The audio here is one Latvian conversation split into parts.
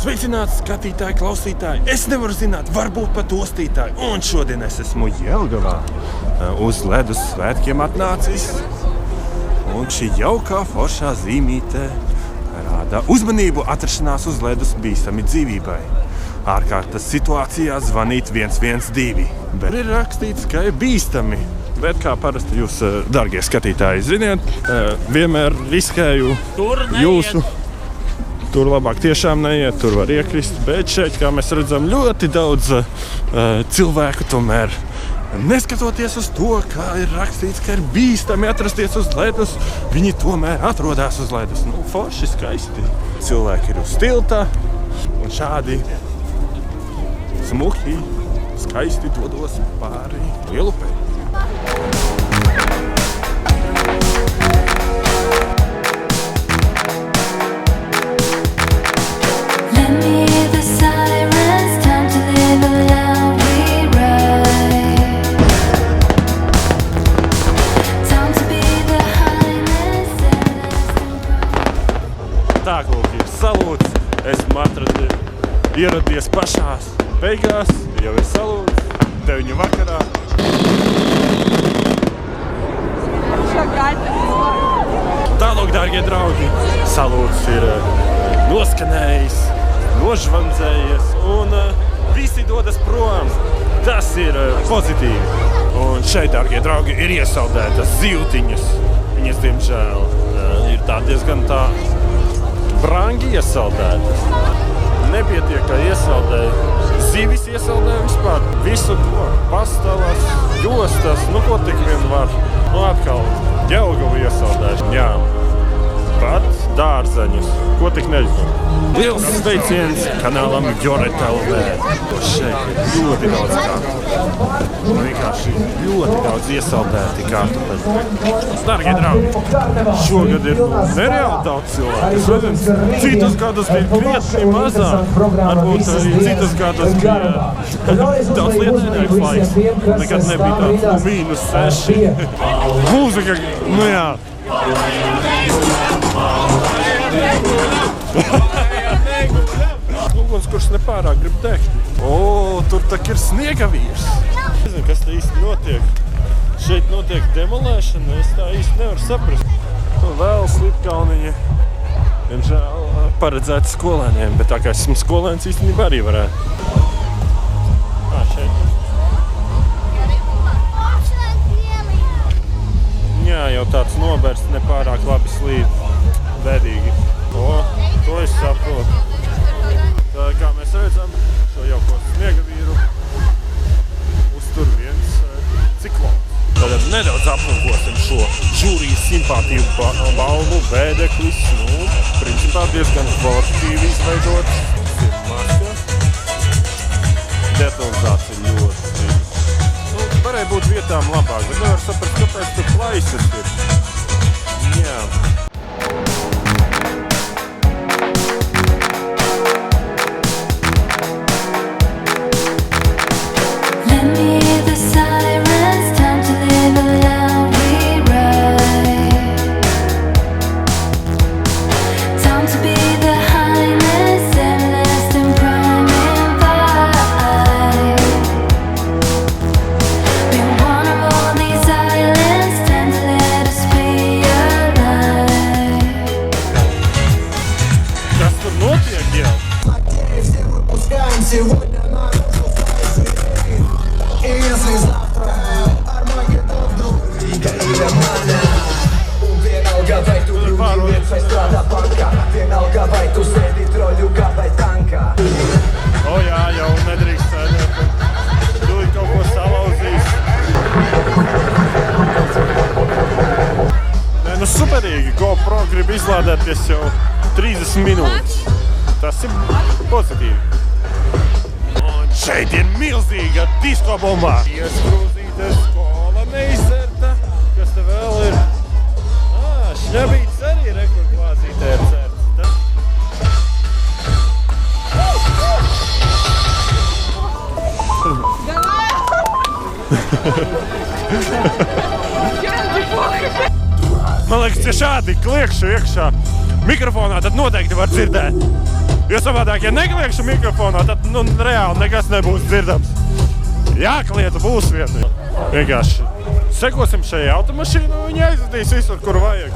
Sveicināti skatītāji, klausītāji! Es nevaru zināt, varbūt pat ostītāji. Un šodien es esmu Jelgavā uz ledus svētkiem atnācis. Un šī jaukā foršā zīmīte rāda uzmanību atrašanās uz ledus bīstami dzīvībai. Ārkārtas situācijā zvanīt 112. Bet ir rakstīts, ka ir bīstami. Bet kā parasti jūs, dargie skatītāji, ziniet, vienmēr riskēju jūsu. Tur labāk tiešām neiet, tur var iekrist, bet šeit, kā mēs redzam, ļoti daudz cilvēku tomēr, neskatoties uz to, kā ir rakstīts, ka ir bīstami atrasties uz ledus, viņi tomēr atrodas uz ledus. Nu, forši, skaisti. Cilvēki ir uz tilta un šādi smuki, skaisti dodos pāri Lielupei. Tā, lūk, ir salūts. Esmu ieradies pašās beigās. Jau ir salūts. 9 vakarā. Tā, lūk, dārgie draugi. Salūts ir noskanējis, nožvandzējies un visi dodas prom. Tas ir pozitīvi. Un šeit, dārgie draugi, ir iesaldētas zivtiņas. Viņas, diemžēl, ir tā diezgan tā brangi iesaldētas. Nepietiek, ka iesaldēja. Zivis iesaldēja vispār visu to. Pastalas, jostas, nu ko tik vien var. Nu atkal Jelgavu iesaldēšana, jā. Pat dārzeņus, ko tik neizdomā. Liels sveiciens kanālam Joreta LV. Šeit ir ļoti daudz kārtu. Vienkārši ļoti daudz iesaldēti kārtupeļi. Dargie draugi, šogad ir nereāli daudz cilvēku. Citus gadus bija krietni mazāk. Varbūt arī citus gadus bija daudz lietaināks laiks. Nekad nebija tāds -6. Mūzika, nu jā. Ugunskurs nepārāk grib degt. O, tur tak ir sniega vīrs. Nezinu, kas te īsti notiek. Šeit notiek demolēšana, es tā īsti nevaru saprast. Vēl slipkalniņi. Diemžēl paredzēti skolēniem, bet tā kā esmu skolēns īstenībā arī varētu. Šeit. Jā, jau tāds nobersts, nepārāk labi slīd. Bēdīgi. O, to es saprotu. Tā kā mēs redzam, šo jauko sniega vīru uztur viens ciklons. Tad nedaudz aplūkosim šo žūrijas simpātiju balvu bēdeklis. Nu, principā diezgan kvalitatīvi izveidots. Detalizācija ļoti. Nu, varēja būt vietām labāk, bet nevar saprast, kāpēc tur plaisas ir. Jā. O jā, jau nedrīkst sēdēt. Tūlīt kaut ko salauzīs. Nē, nu superīgi. GoPro grib izlādēties jau 30 minūtes. Tas ir pozitīvi. Un šeit ir milzīga disko bomba. Ieskrūzīta skola neizcerta. Kas te vēl ir? Šņabīts arī rekordklāzītē ir certs. Man liekas, ja šādi kliekšu iekšā mikrofonā, tad noteikti var dzirdēt. Jo savādāk, ja nekliekšu mikrofonā, tad reāli nekas nebūs dzirdams. Jāklieta būs vieta. Vienkārši sekosim šajā automašīnu, viņi aizvedīs visur, kur vajag.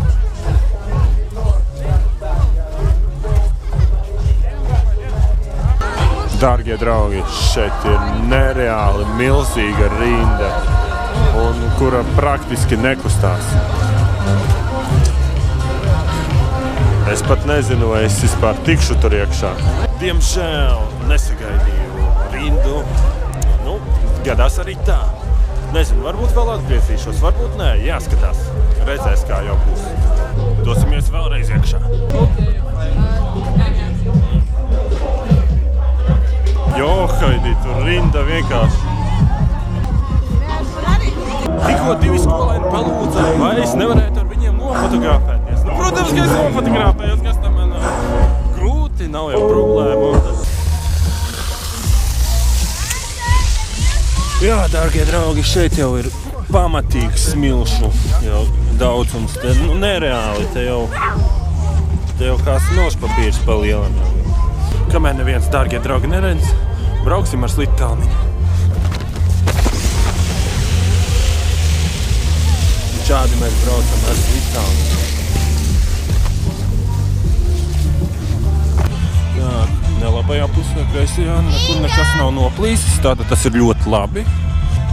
Dārgie draugi, šeit ir nereāli milzīga rinda, un kura praktiski nekustās. Es pat nezinu, vai es vispār tikšu tur iekšā. Diemžēl nesagaidīju rindu. Nu, gadās arī tā. Nezinu, varbūt vēl atgriezīšos, varbūt nē, jāskatās. Redzēs, kā jau būs. Dosimies vēlreiz iekšā. Johaidī, tur rinda vienkārši. Tikko divi skolēni palūdza, vai es nevarētu ar viņiem nofotografēties. Nu, protams, ka es nofotografējos, kas tam man grūti, nav jau problēma. Jā, dārgie draugi, šeit jau ir pamatīgs smilšu jau daudzums. Te, nereāli, te jau kā smilšpapīrs pa lielam. Kamēr neviens, dārgie draugi, neredz, brauksim ar slitkalniņu. Šādi mēs braucam ar slitkalniņu. Jā, nelabajā pusē kreisajā nekur nekas nav noplīsis, tātad tas ir ļoti labi.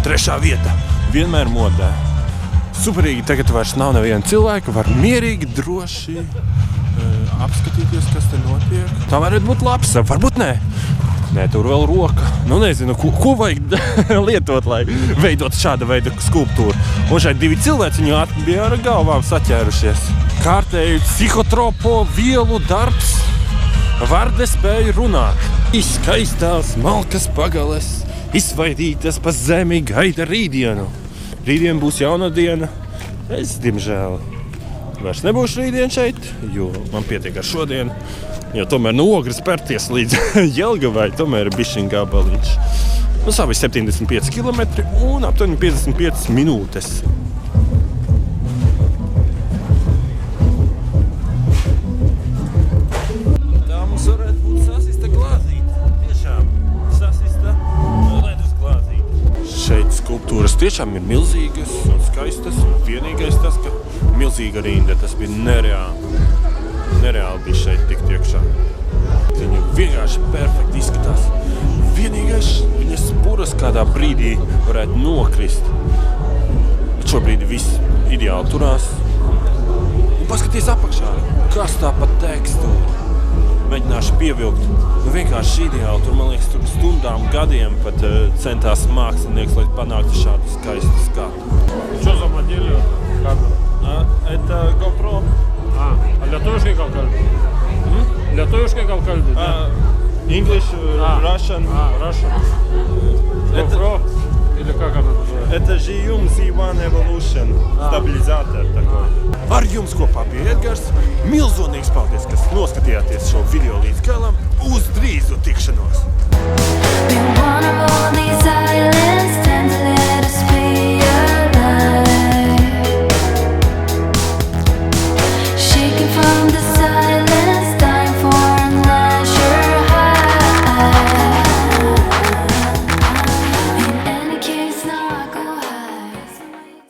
3. vieta, vienmēr modē. Superīgi, tagad vairs nav neviena cilvēka, var mierīgi, droši apskatīties, kas te notiek. Tā varētu būt labs, varbūt nē. Nē, tur vēl roka. Nu nezinu, ko vajag lietot, lai veidot šāda veida skulptūru. Un šeit 2 cilvēki viņu bija ar galvām saķērušies. Kārtēji psihotropo vielu darbs. Varde spēja runāt. Izskaistās malkas pagales, izsvaidītas pa zemi gaida rītdienu. Rītdien būs jauna diena. Es, diemžēl, vairs nebūšu rītdien šeit, jo man pietiek ar šodienu. Jo tomēr no Ogres pērties līdz Jelgavai, tomēr ir bišķiņ gabaliņš. Nu, savi 75 kilometri un aptuveni 55 minūtes. Tā mums varētu būt sasista glāzīte. Tiešām sasista ledus glāzīte. Šeit skulptūras tiešām ir milzīgas un skaistas. Vienīgais tas, ka milzīga rinda, tas bija nereāli. Nereāli bija šeit tikt iekšā. Viņa vienkārši perfekti izskatās. Vienīgais viņas spuras kādā brīdī varētu nokrist. Bet šobrīd viss ideāli turās. Un paskaties apakšā, kas tā pa tekstūru. Mēģināšu pievilkt. Nu vienkārši ideāli. Tur, man liekas, tur stundām, gadiem pat centās mākslinieks, lai panāktu šādu skaistu skatu. Что за модель камеры? Это GoPro. А для тушки калкальби? Для тушки калкальби, да? English, Russian. Russian. GoPro? Или как она называется? Это Zhiyun Z1 Evolution stabilizātor такой. Ar jums kopā bija Edgars. Milzonīgs paldies, kas noskatījāties šo video līdz galam. Uz drīzu tikšanos! Been one of all these